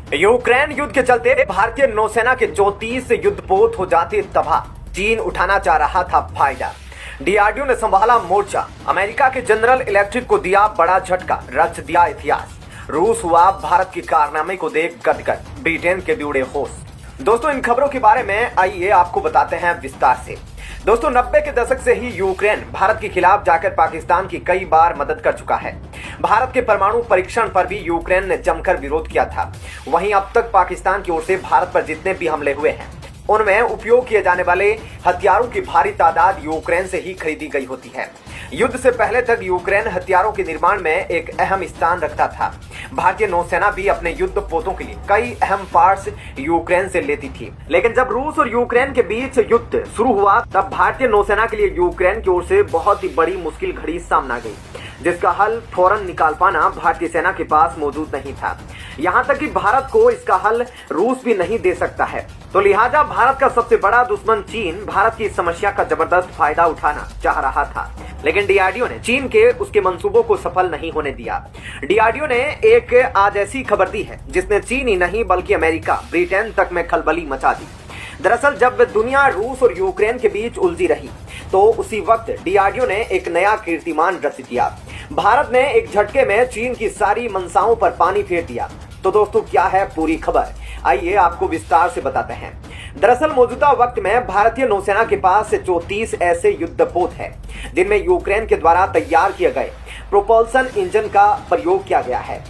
Ukraine युद्ध के चलते भारतीय नौसेना के 34 युद्धपोत हो जाते तबाह। चीन उठाना चाह रहा था फायदा। डीआरडीओ ने संभाला मोर्चा। अमेरिका के जनरल इलेक्ट्रिक को दिया बड़ा झटका, रच दिया इतिहास। रूस हुआ भारत की कारनामे को देख गदगद, ब्रिटेन के बिगड़े होश। दोस्तों, इन खबरों के बारे में आइए आपको बताते हैं विस्तार से। दोस्तों, 90 के दशक से ही यूक्रेन भारत के खिलाफ जाकर पाकिस्तान की कई बार मदद कर चुका है। भारत के परमाणु परीक्षण पर भी यूक्रेन ने जमकर विरोध किया था। वहीं अब तक पाकिस्तान की ओर से भारत पर जितने भी हमले हुए हैं, उनमें उपयोग किए जाने वाले हथियारों की भारी तादाद यूक्रेन से ही खरीदी गई होती है। युद्ध से पहले तक यूक्रेन हथियारों के निर्माण में एक अहम स्थान रखता था। भारतीय नौसेना भी अपने युद्ध पोतों के लिए कई अहम पार्ट्स यूक्रेन से लेती थी। लेकिन जब रूस और यूक्रेन के बीच युद्ध शुरू हुआ, तब भारतीय नौसेना के लिए यूक्रेन की ओर से बहुत ही बड़ी मुश्किल घड़ी सामने आ गई, जिसका हल फौरन निकाल पाना भारतीय सेना के पास मौजूद नहीं था। यहाँ तक कि भारत को इसका हल रूस भी नहीं दे सकता है। तो लिहाजा भारत का सबसे बड़ा दुश्मन चीन भारत की इस समस्या का जबरदस्त फायदा उठाना चाह रहा था। लेकिन डीआरडीओ ने चीन के उसके मंसूबों को सफल नहीं होने दिया। डीआरडीओ ने एक आज ऐसी खबर दी है जिसने चीन ही नहीं बल्कि अमेरिका, ब्रिटेन तक में खलबली मचा दी। दरअसल जब दुनिया रूस और यूक्रेन के बीच उलझी रही, तो उसी वक्त डीआरडीओ ने एक नया कीर्तिमान रच दिया। भारत ने एक झटके में चीन की सारी मंशाओं पर पानी फेर दिया। तो दोस्तों, क्या है पूरी खबर, आइए आपको विस्तार से बताते हैं। दरअसल मौजूदा वक्त में भारतीय नौसेना के पास 34 ऐसे युद्धपोत हैं, जिनमें यूक्रेन के द्वारा तैयार किए गए प्रोपल्सन इंजन का प्रयोग किया गया है,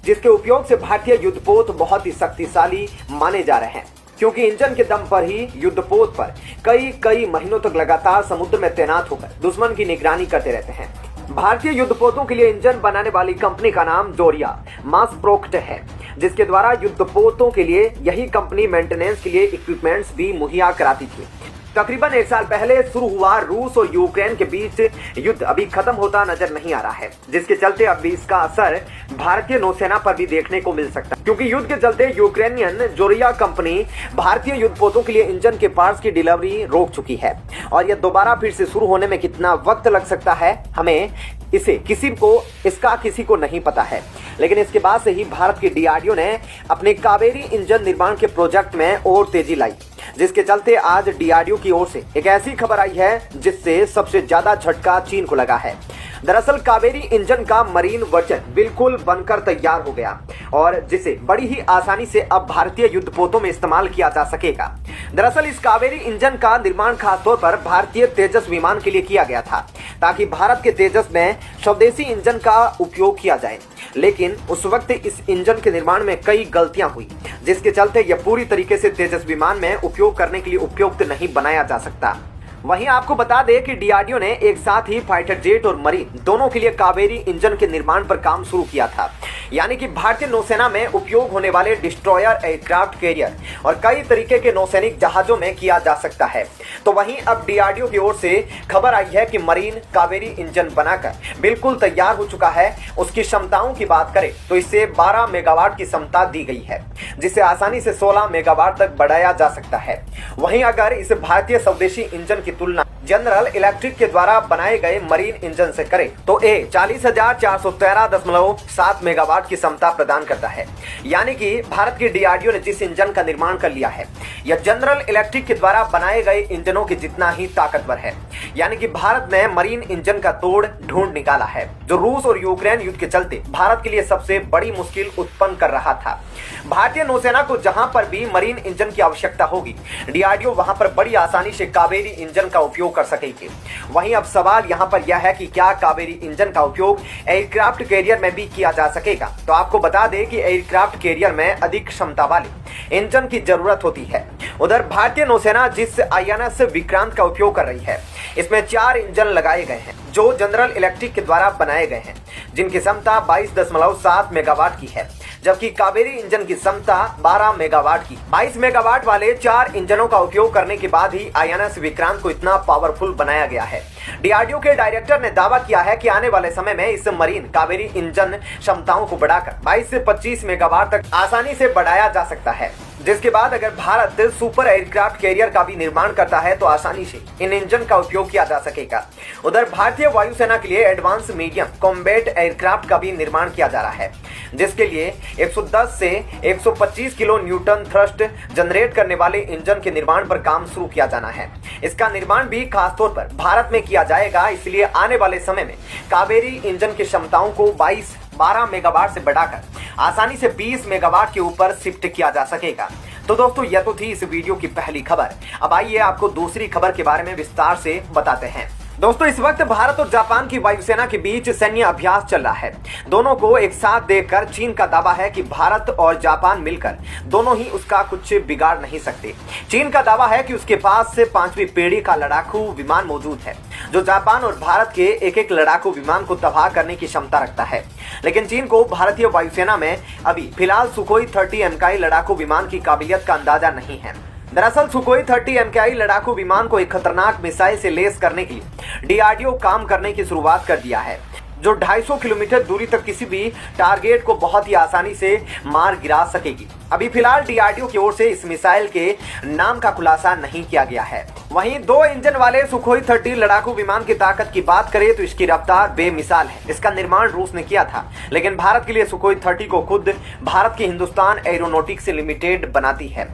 जिसके उपयोग से भारतीय युद्धपोत बहुत ही शक्तिशाली माने जा रहे हैं, क्योंकि इंजन के दम पर ही युद्धपोत पर कई महीनों तक लगातार समुद्र में तैनात होकर दुश्मन की निगरानी करते रहते हैं। भारतीय युद्धपोतों के लिए इंजन बनाने वाली कंपनी का नाम जोरिया मास्प्रोक्ट है, जिसके द्वारा युद्धपोतों के लिए यही कंपनी मेंटेनेंस के लिए इक्विपमेंट्स भी मुहैया कराती थी। तकरीबन 1 साल पहले शुरू हुआ रूस और यूक्रेन के बीच युद्ध अभी खत्म होता नजर नहीं आ रहा है, जिसके चलते अब भी इसका असर भारतीय नौसेना पर भी देखने को मिल सकता है, क्योंकि युद्ध के चलते यूक्रेनियन जोरिया कंपनी भारतीय युद्धपोतों के लिए इंजन के पार्ट्स की डिलीवरी रोक चुकी है। और यह दोबारा फिर से शुरू होने में कितना वक्त लग सकता है, हमें इसका किसी को नहीं पता है। लेकिन इसके बाद से ही भारत की डीआरडीओ ने अपने कावेरी इंजन निर्माण के प्रोजेक्ट में और तेजी लाई, जिसके चलते आज डीआरडीओ की ओर से एक ऐसी खबर आई है जिससे सबसे ज्यादा झटका चीन को लगा है। दरअसल कावेरी इंजन का मरीन वर्जन बिल्कुल बनकर तैयार हो गया, और जिसे बड़ी ही आसानी से अब भारतीय युद्धपोतों में इस्तेमाल किया जा सकेगा। दरअसल इस कावेरी इंजन का निर्माण खासतौर पर भारतीय तेजस विमान के लिए किया गया था, ताकि भारत के तेजस में स्वदेशी इंजन का उपयोग किया जाए। लेकिन उस वक्त इस इंजन के निर्माण में कई गलतियां हुई, जिसके चलते यह पूरी तरीके से तेजस विमान में उपयोग करने के लिए उपयुक्त नहीं बनाया जा सकता। वहीं आपको बता दें कि डीआरडीओ ने एक साथ ही फाइटर जेट और मरीन दोनों के लिए कावेरी इंजन के निर्माण पर काम शुरू किया था, यानी कि भारतीय नौसेना में उपयोग होने वाले डिस्ट्रॉयर, एयरक्राफ्ट कैरियर और कई तरीके के नौसैनिक जहाजों में किया जा सकता है। तो वहीं अब डीआरडीओ की ओर से खबर आई है कि मरीन कावेरी इंजन बनाकर बिल्कुल तैयार हो चुका है। उसकी क्षमताओं की बात करें तो इसे 12 मेगावाट की क्षमता दी गई है, जिसे आसानी से 16 मेगावाट तक बढ़ाया जा सकता है। वहीं अगर इस भारतीय स्वदेशी इंजन की तुलना जनरल इलेक्ट्रिक के द्वारा बनाए गए मरीन इंजन से करें, तो ये 40,413.7 मेगावाट की क्षमता प्रदान करता है। यानी कि भारत की डीआरडीओ ने जिस इंजन का निर्माण कर लिया है, यह जनरल इलेक्ट्रिक के द्वारा बनाए गए इंजनों के जितना ही ताकतवर है। यानी कि भारत ने मरीन इंजन का तोड़ ढूंढ निकाला है, जो रूस और यूक्रेन युद्ध के चलते भारत के लिए सबसे बड़ी मुश्किल उत्पन्न कर रहा था। भारतीय नौसेना को जहां पर भी मरीन इंजन की आवश्यकता होगी, डीआरडीओ वहां पर बड़ी आसानी से कावेरी इंजन का उपयोग कर सकेगी। वहीं अब सवाल यहां पर यह है कि क्या कावेरी इंजन का उपयोग एयरक्राफ्ट कैरियर में भी किया जा सकेगा। तो आपको बता दें कि एयरक्राफ्ट कैरियर में अधिक क्षमता वाले इंजन की जरूरत होती है। उधर भारतीय नौसेना जिस आईएनएस विक्रांत का उपयोग कर रही है, इसमें 4 इंजन लगाए गए हैं, जो जनरल इलेक्ट्रिक के द्वारा बनाए गए हैं, जिनकी क्षमता 22.7 मेगावाट की है, जबकि कावेरी इंजन की क्षमता 12 मेगावाट की। 22 मेगावाट वाले 4 इंजनों का उपयोग करने के बाद ही आईएनएस विक्रांत को इतना पावरफुल बनाया गया है। डीआरडीओ के डायरेक्टर ने दावा किया है कि आने वाले समय में इस मरीन कावेरी इंजन क्षमताओं को बढ़ाकर 22 से 25 मेगावाट तक आसानी से बढ़ाया जा सकता है। जिसके बाद अगर भारत सुपर एयरक्राफ्ट कैरियर का भी निर्माण करता है तो आसानी से इन इंजन का उपयोग किया जा सकेगा। उधर भारतीय वायुसेना के लिए एडवांस मीडियम कॉम्बैट एयरक्राफ्ट का भी निर्माण किया जा रहा है, जिसके लिए 110 से 125 किलो न्यूटन थ्रस्ट जनरेट करने वाले इंजन के निर्माण पर काम शुरू किया जाना है। इसका निर्माण भी खासतौर पर भारत में किया जाएगा, इसलिए आने वाले समय में कावेरी इंजन की क्षमताओं को 12 मेगावाट से बढ़ाकर आसानी से 20 मेगावाट के ऊपर शिफ्ट किया जा सकेगा। तो दोस्तों, यह तो थी इस वीडियो की पहली खबर। अब आइए आपको दूसरी खबर के बारे में विस्तार से बताते हैं। दोस्तों, इस वक्त भारत और जापान की वायुसेना के बीच सैन्य अभ्यास चल रहा है। दोनों को एक साथ देखकर चीन का दावा है कि भारत और जापान मिलकर दोनों ही उसका कुछ बिगाड़ नहीं सकते। चीन का दावा है कि उसके पास से 5वीं पीढ़ी का लड़ाकू विमान मौजूद है, जो जापान और भारत के एक एक लड़ाकू विमान को तबाह करने की क्षमता रखता है। लेकिन चीन को भारतीय वायुसेना में अभी फिलहाल सुखोई 30 MKI लड़ाकू विमान की काबिलियत का अंदाजा नहीं है। दरअसल सुखोई 30 MKI लड़ाकू विमान को एक खतरनाक मिसाइल से लेस करने के लिए डीआरडीओ काम करने की शुरुआत कर दिया है, जो 250 किलोमीटर दूरी तक किसी भी टारगेट को बहुत ही आसानी से मार गिरा सकेगी। अभी फिलहाल डीआरडीओ की ओर से इस मिसाइल के नाम का खुलासा नहीं किया गया है। वहीं 2 इंजन वाले सुखोई 30 लड़ाकू विमान की ताकत की बात करें तो इसकी रफ्तार बेमिसाल है। इसका निर्माण रूस ने किया था, लेकिन भारत के लिए सुखोई 30 को खुद भारत की हिंदुस्तान एरोनॉटिक्स लिमिटेड बनाती है।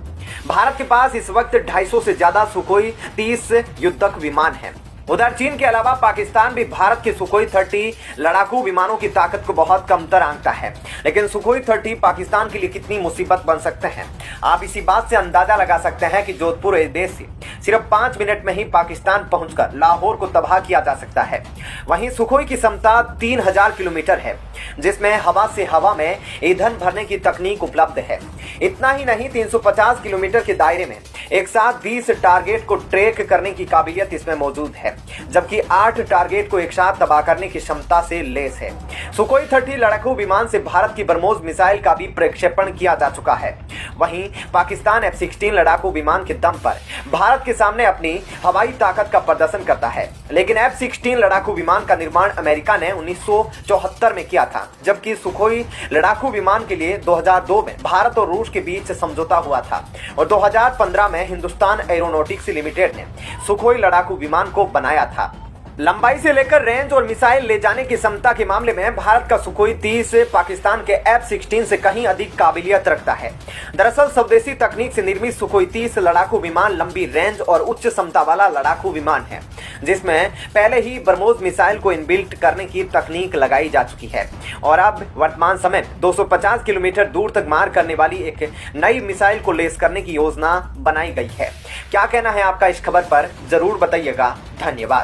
भारत के पास इस वक्त 250 से ज्यादा सुखोई 30 युद्धक विमान हैं। उधर चीन के अलावा पाकिस्तान भी भारत के सुखोई 30 लड़ाकू विमानों की ताकत को बहुत कमतर आंकता है। लेकिन सुखोई 30 पाकिस्तान के लिए कितनी मुसीबत बन सकते हैं, आप इसी बात से अंदाजा लगा सकते हैं कि जोधपुर एयरबेस से सिर्फ 5 मिनट में ही पाकिस्तान पहुंचकर लाहौर को तबाह किया जा सकता है। वहीं सुखोई की क्षमता 3000 किलोमीटर है, जिसमें हवा से हवा में ईंधन भरने की तकनीक उपलब्ध है। इतना ही नहीं, 350 किलोमीटर के दायरे में एक साथ 20 टारगेट को ट्रैक करने की काबिलियत इसमें मौजूद है, जबकि 8 टारगेट को एक साथ तबाह करने की क्षमता से लेस है। सुखोई 30 लड़ाकू विमान से भारत की ब्रह्मोस मिसाइल का भी प्रक्षेपण किया जा चुका है। वहीं पाकिस्तान F-16 लड़ाकू विमान के दम पर भारत के सामने अपनी हवाई ताकत का प्रदर्शन करता है। लेकिन F-16 लड़ाकू विमान का निर्माण अमेरिका ने 1974 में किया था, जबकि सुखोई लड़ाकू विमान के लिए 2002 में भारत और रूस के बीच समझौता हुआ था और 2015 में हिंदुस्तान एरोनॉटिक्स लिमिटेड ने सुखोई लड़ाकू विमान को बनाया था। लंबाई से लेकर रेंज और मिसाइल ले जाने की क्षमता के मामले में भारत का सुखोई 30 पाकिस्तान के F-16 से कहीं अधिक काबिलियत रखता है। दरअसल स्वदेशी तकनीक से निर्मित सुखोई 30 लड़ाकू विमान लंबी रेंज और उच्च क्षमता वाला लड़ाकू विमान है, जिसमें पहले ही ब्रह्मोस मिसाइल को इनबिल्ट करने की तकनीक लगाई जा चुकी है और अब वर्तमान समय में 250 किलोमीटर दूर तक मार करने वाली एक नई मिसाइल को लेस करने की योजना बनाई गई है। क्या कहना है आपका इस खबर पर, जरूर बताइएगा। धन्यवाद।